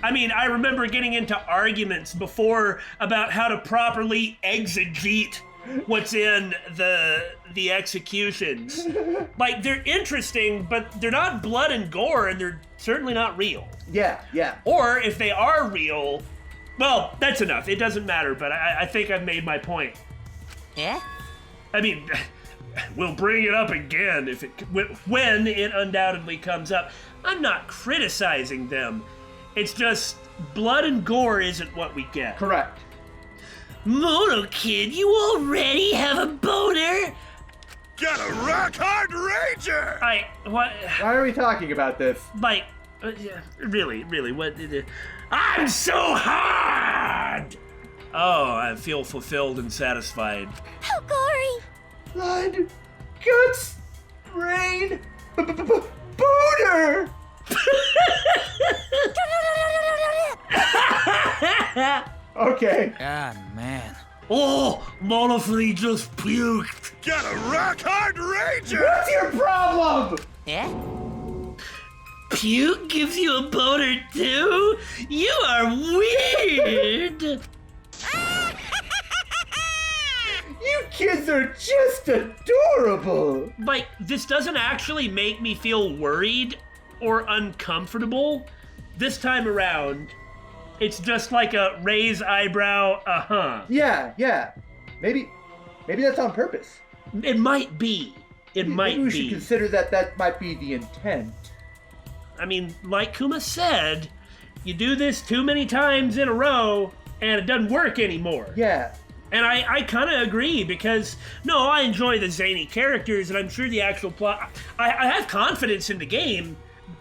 S1: I remember getting into arguments before about how to properly exegete what's in the executions. Like, they're interesting, but they're not blood and gore, and they're certainly not real.
S2: Yeah.
S1: Or if they are real, well, that's enough. It doesn't matter, but I think I've made my point.
S10: Yeah?
S1: I mean, we'll bring it up again when it undoubtedly comes up. I'm not criticizing them. It's just blood and gore isn't what we get.
S2: Correct.
S1: Mono Kid, you already have a boner?
S5: Got a rock hard rager!
S1: What?
S2: Why are we talking about this?
S1: Like, really, what? I'm so hard! Oh, I feel fulfilled and satisfied.
S3: How gory!
S2: Blood, guts, brain, boner! Okay.
S4: Ah, man.
S1: Oh, Monofree just puked.
S5: Got a rock hard rager!
S2: What's your problem?
S10: Yeah?
S1: Puke gives you a boner too? You are weird.
S2: You kids are just adorable.
S1: Like, this doesn't actually make me feel worried or uncomfortable. This time around, it's just like a raise eyebrow,
S2: Yeah. Maybe that's on purpose.
S1: It might be.
S2: Maybe we should consider that might be the intent.
S1: I mean, like Kuma said, you do this too many times in a row, and it doesn't work anymore.
S2: Yeah.
S1: And I kind of agree, because, no, I enjoy the zany characters, and I'm sure the actual plot... I have confidence in the game,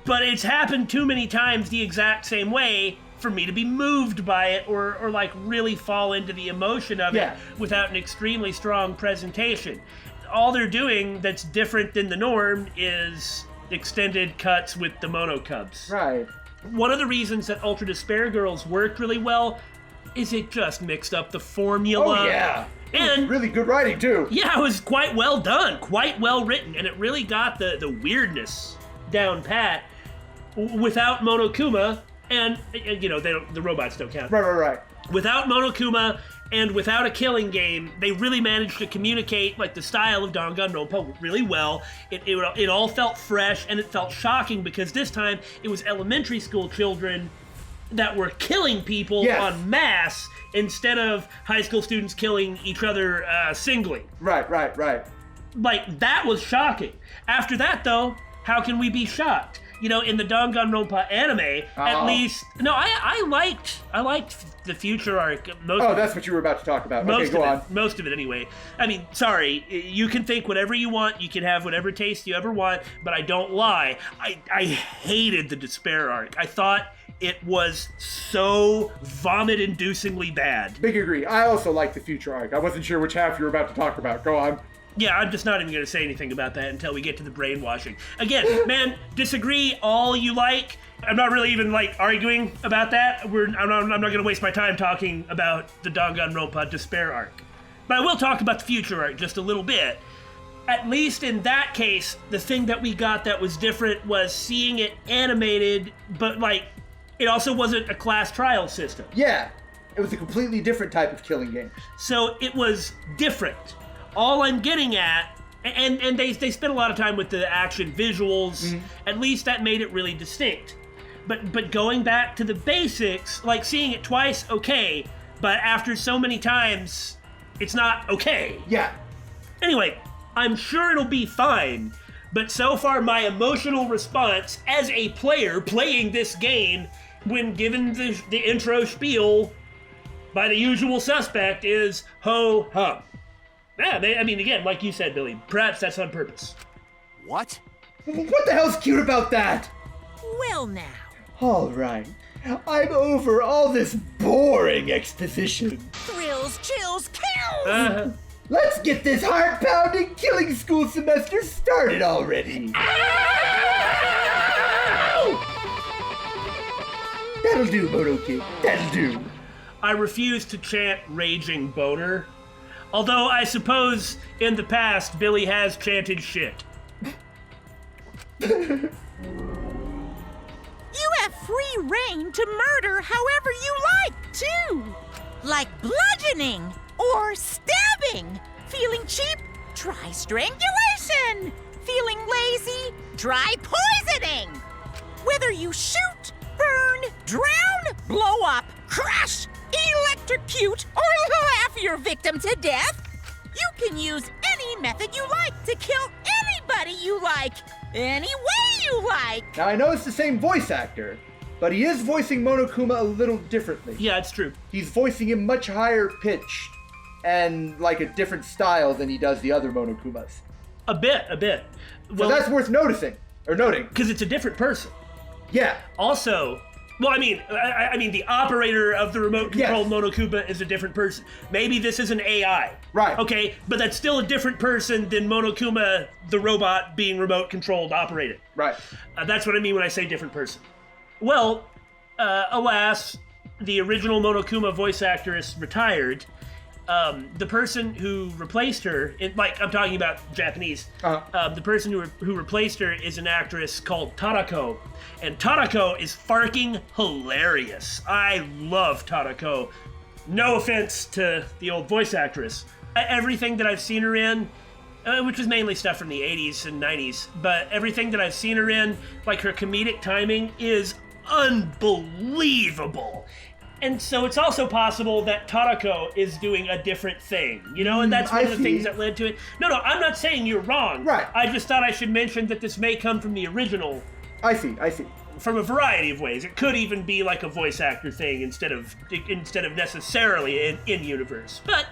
S1: but it's happened too many times the exact same way for me to be moved by it or like, really fall into the emotion of it without an extremely strong presentation. All they're doing that's different than the norm is extended cuts with the Mono Cubs.
S2: Right.
S1: One of the reasons that Ultra Despair Girls worked really well is it just mixed up the formula.
S2: Oh, yeah.
S1: And
S2: really good writing, too.
S1: Yeah, it was quite well done, quite well written, and it really got the weirdness down pat without Monokuma, and, you know, the robots don't count.
S2: Right.
S1: Without Monokuma and without a killing game, they really managed to communicate, like, the style of Danganronpa really well. It all felt fresh, and it felt shocking, because this time it was elementary school children that were killing people en masse instead of high school students killing each other singly.
S2: Right.
S1: Like, that was shocking. After that, though, how can we be shocked? in the Danganronpa anime, at least. No, I liked the future arc.
S2: That's what you were about to talk about. Okay, go on.
S1: Most of it, anyway. I mean, sorry, you can think whatever you want, you can have whatever taste you ever want, but I don't lie. I hated the Despair arc. I thought it was so vomit-inducingly bad.
S2: Big agree. I also like the future arc. I wasn't sure which half you were about to talk about. Go on.
S1: Yeah, I'm just not even going to say anything about that until we get to the brainwashing. Again, man, disagree all you like. I'm not really even, arguing about that. I'm not going to waste my time talking about the Danganronpa Despair arc. But I will talk about the future arc just a little bit. At least in that case, the thing that we got that was different was seeing it animated, but, it also wasn't a class trial system.
S2: Yeah, it was a completely different type of killing game.
S1: So it was different. All I'm getting at, and they spent a lot of time with the action visuals, at least that made it really distinct. But going back to the basics, seeing it twice, okay, but after so many times, it's not okay.
S2: Yeah.
S1: Anyway, I'm sure it'll be fine, but so far my emotional response as a player playing this game when given the intro spiel by the usual suspect is ho-hum. Yeah, again, like you said, Billy, perhaps that's on purpose.
S5: What?
S2: What the hell's cute about that?
S9: Well now.
S2: All right. I'm over all this boring exposition.
S9: Thrills, chills, kills!
S2: Let's get this heart-pounding killing school semester started already. Ow! That'll do, Monoki. That'll do.
S1: I refuse to chant raging boner. Although I suppose in the past, Billy has chanted shit.
S9: You have free reign to murder however you like, too. Like bludgeoning or stabbing. Feeling cheap? Try strangulation. Feeling lazy? Try poisoning. Whether you shoot, burn, drown, blow up, crush, electrocute, or laugh your victim to death, you can use any method you like to kill anybody you like, any way you like.
S2: Now, I know it's the same voice actor, but he is voicing Monokuma a little differently.
S1: Yeah, it's true.
S2: He's voicing him much higher pitched and a different style than he does the other Monokumas.
S1: A bit.
S2: Well, so that's worth noticing, or noting.
S1: Because it's a different person.
S2: Yeah.
S1: Also, well, I mean, the operator of the remote-controlled Monokuma is a different person. Maybe this is an AI.
S2: Right.
S1: Okay, but that's still a different person than Monokuma, the robot, being remote-controlled, operated.
S2: Right.
S1: That's what I mean when I say different person. Well, alas, the original Monokuma voice actress retired. The person who replaced her, I'm talking about Japanese, the person who replaced her is an actress called Tadako. And Tadako is farking hilarious. I love Tadako. No offense to the old voice actress. Everything that I've seen her in, which was mainly stuff from the 80s and 90s, but everything that I've seen her in, her comedic timing is unbelievable. And so it's also possible that Tadako is doing a different thing, and that's one of the things that led to it. No, I'm not saying you're wrong.
S2: Right.
S1: I just thought I should mention that this may come from the original.
S2: I see.
S1: From a variety of ways. It could even be like a voice actor thing instead of necessarily in universe. But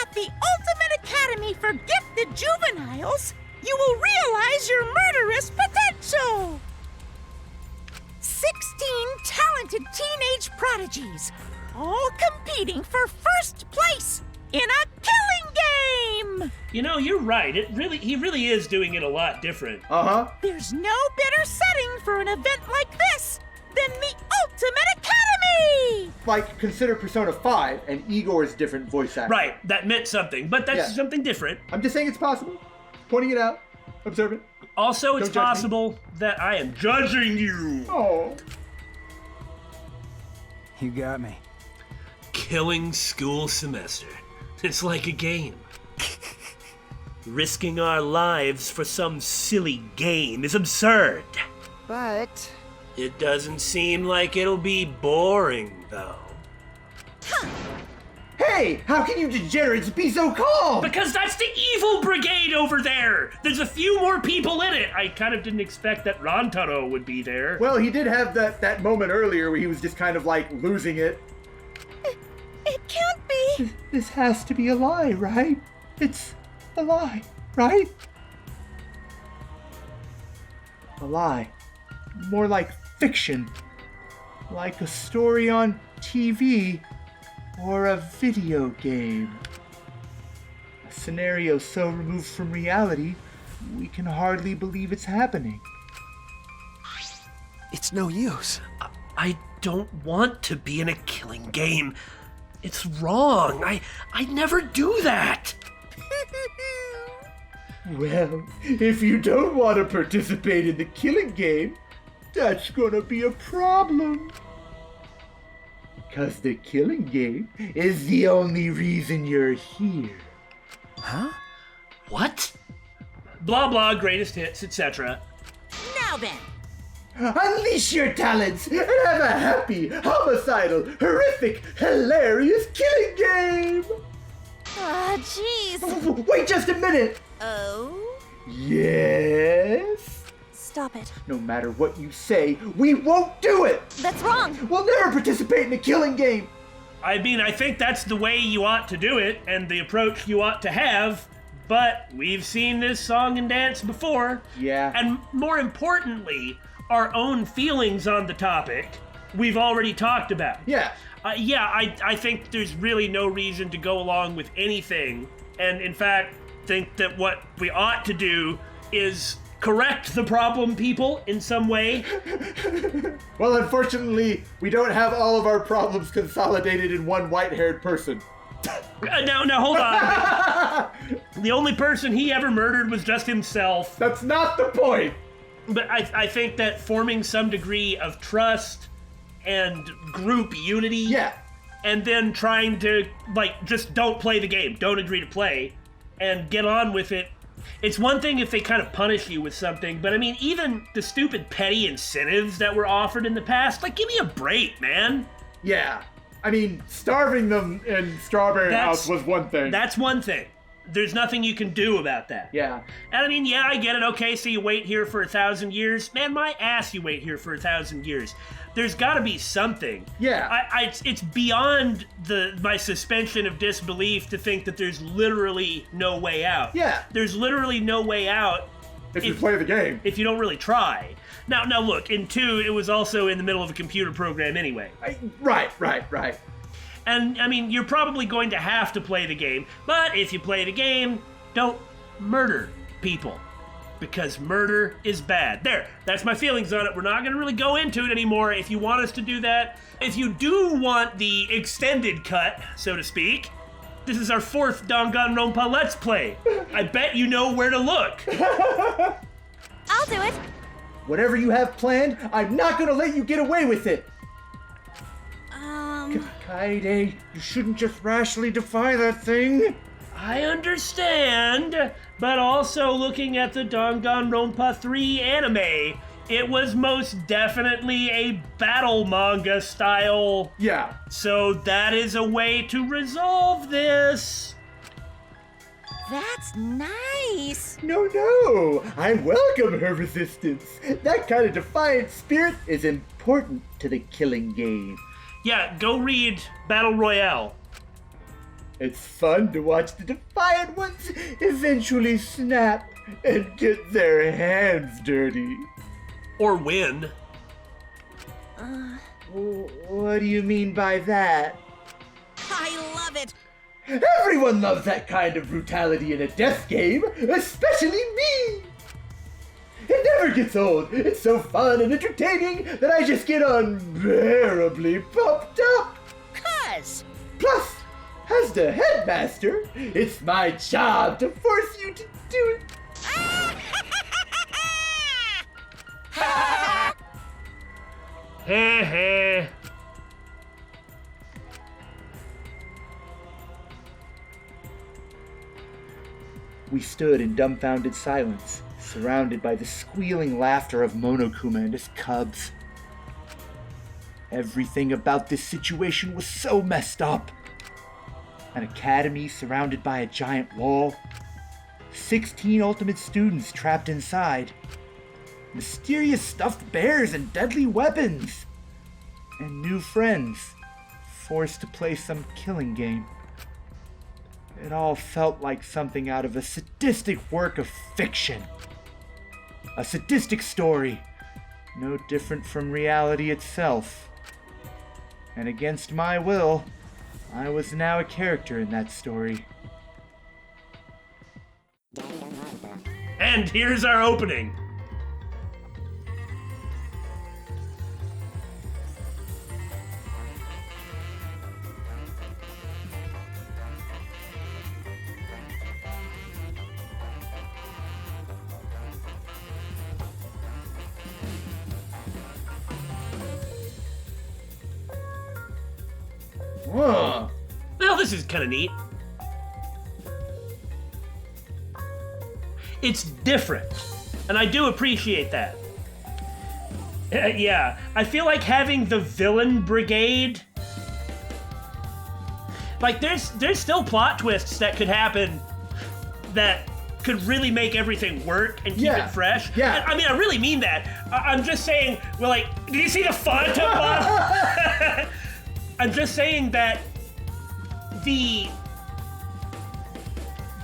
S9: at the Ultimate Academy for Gifted Juveniles, you will realize your murderous potential. 16 talented teenage prodigies, all competing for first place in a killing game!
S1: You're right. He really is doing it a lot different.
S9: There's no better setting for an event like this than the Ultimate Academy!
S2: Consider Persona 5 and Igor's different voice actor.
S1: Right, that meant something, but that's something different.
S2: I'm just saying it's possible. Pointing it out. Observe it.
S1: Also, it's possible that I am judging you.
S2: Oh.
S4: You got me.
S1: Killing school semester. It's like a game. Risking our lives for some silly game is absurd.
S4: But
S1: it doesn't seem like it'll be boring, though.
S2: Hey, say? How can you degenerates be so calm?
S1: Because that's the evil brigade over there! There's a few more people in it! I kind of didn't expect that Rantaro would be there.
S2: Well, he did have that moment earlier where he was just kind of like losing it.
S6: It can't be.
S2: This has to be a lie, right? It's a lie, right? A lie. More like fiction. Like a story on TV or a video game. A scenario so removed from reality, we can hardly believe it's happening.
S4: It's no use.
S1: I don't want to be in a killing game. It's wrong. I'd never do that.
S2: Well, if you don't want to participate in the killing game, that's gonna be a problem. Because the killing game is the only reason you're here.
S4: Huh?
S1: What? Blah blah, greatest hits, etc.
S9: Now then,
S2: Unleash your talents and have a happy, homicidal, horrific, hilarious killing game!
S6: Ah, jeez.
S2: Wait just a minute!
S6: Oh?
S2: Yes?
S6: Stop it.
S2: No matter what you say, we won't do it!
S6: That's wrong.
S2: We'll never participate in a killing game!
S1: I mean, I think that's the way you ought to do it, and the approach you ought to have, but we've seen this song and dance before.
S2: Yeah.
S1: And more importantly, our own feelings on the topic, we've already talked about.
S2: Yeah.
S1: I think there's really no reason to go along with anything, and in fact, think that what we ought to do is correct the problem, people, in some way.
S2: Well, unfortunately, we don't have all of our problems consolidated in one white-haired person.
S1: Now, hold on. The only person he ever murdered was just himself.
S2: That's not the point!
S1: But I think that forming some degree of trust and group unity,
S2: Yeah.
S1: and then trying to, just don't play the game, don't agree to play, and get on with it. It's one thing if they kind of punish you with something, but I mean, even the stupid petty incentives that were offered in the past, give me a break, man.
S2: Yeah. I mean, starving them in Strawberry House was one thing.
S1: That's one thing. There's nothing you can do about that.
S2: Yeah.
S1: And I mean, yeah, I get it. Okay, so you wait here for 1,000 years. Man, my ass, you wait here for 1,000 years. There's got to be something.
S2: Yeah.
S1: It's beyond my suspension of disbelief to think that there's literally no way out.
S2: Yeah.
S1: There's literally no way out
S2: If you play the game.
S1: if you don't really try. Now look, in 2, it was also in the middle of a computer program anyway.
S2: Right.
S1: And, I mean, you're probably going to have to play the game, but if you play the game, don't murder people. Because murder is bad. There, that's my feelings on it. We're not going to really go into it anymore. If you want us to do that, if you do want the extended cut, so to speak, this is our 4th Danganronpa Let's Play. I bet you know where to look.
S6: I'll do it.
S2: Whatever you have planned, I'm not gonna let you get away with it. Kaede, you shouldn't just rashly defy that thing.
S1: I understand, but also looking at the Danganronpa 3 anime, it was most definitely a battle manga style.
S2: Yeah.
S1: So that is a way to resolve this.
S6: That's nice.
S2: No, I welcome her resistance. That kind of defiant spirit is important to the killing game.
S1: Yeah, go read Battle Royale.
S2: It's fun to watch the defiant ones eventually snap and get their hands dirty.
S1: Or win.
S2: What do you mean by that?
S9: I love it.
S2: Everyone loves that kind of brutality in a death game, especially me! It never gets old. It's so fun and entertaining that I just get unbearably pumped up.
S9: Cuz.
S2: Plus, as the headmaster, it's my job to force you to do it.
S1: Heh heh.
S2: We stood in dumbfounded silence, surrounded by the squealing laughter of Monokuma and his cubs. Everything about this situation was so messed up. An academy surrounded by a giant wall. 16 ultimate students trapped inside. Mysterious stuffed bears and deadly weapons. And new friends, forced to play some killing game. It all felt like something out of a sadistic work of fiction. A sadistic story, no different from reality itself. And against my will, I was now a character in that story.
S1: And here's our opening.
S2: Whoa.
S1: Well, this is kind of neat. It's different, and I do appreciate that. Yeah, I feel like having the villain brigade. Like, there's still plot twists that could happen that could really make everything work and keep it fresh.
S2: Yeah.
S1: I mean, I really mean that. I'm just saying, well, like, do you see the font up? I'm just saying that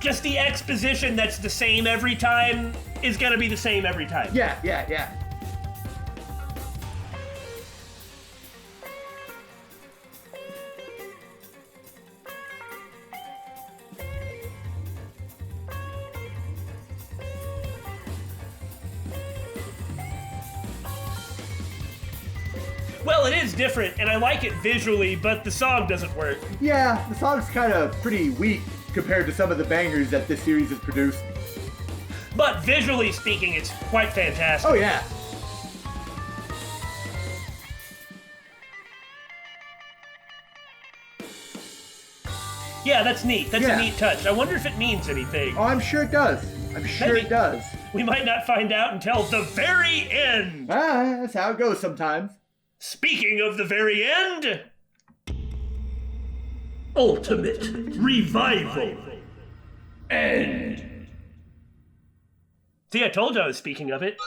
S1: just the exposition that's the same every time is gonna be the same every time.
S2: Yeah.
S1: Well, it is different, and I like it visually, but the song doesn't work.
S2: Yeah, the song's kind of pretty weak compared to some of the bangers that this series has produced.
S1: But visually speaking, it's quite fantastic.
S2: Oh, yeah.
S1: Yeah, that's neat. That's
S2: Yeah.
S1: a neat touch. I wonder if it means anything.
S2: Oh, I'm sure it does.
S1: Maybe.
S2: It does.
S1: We might not find out until the very end.
S2: That's how it goes sometimes.
S1: Speaking of the very end, Ultimate Revival End. See, I told you I was speaking of it.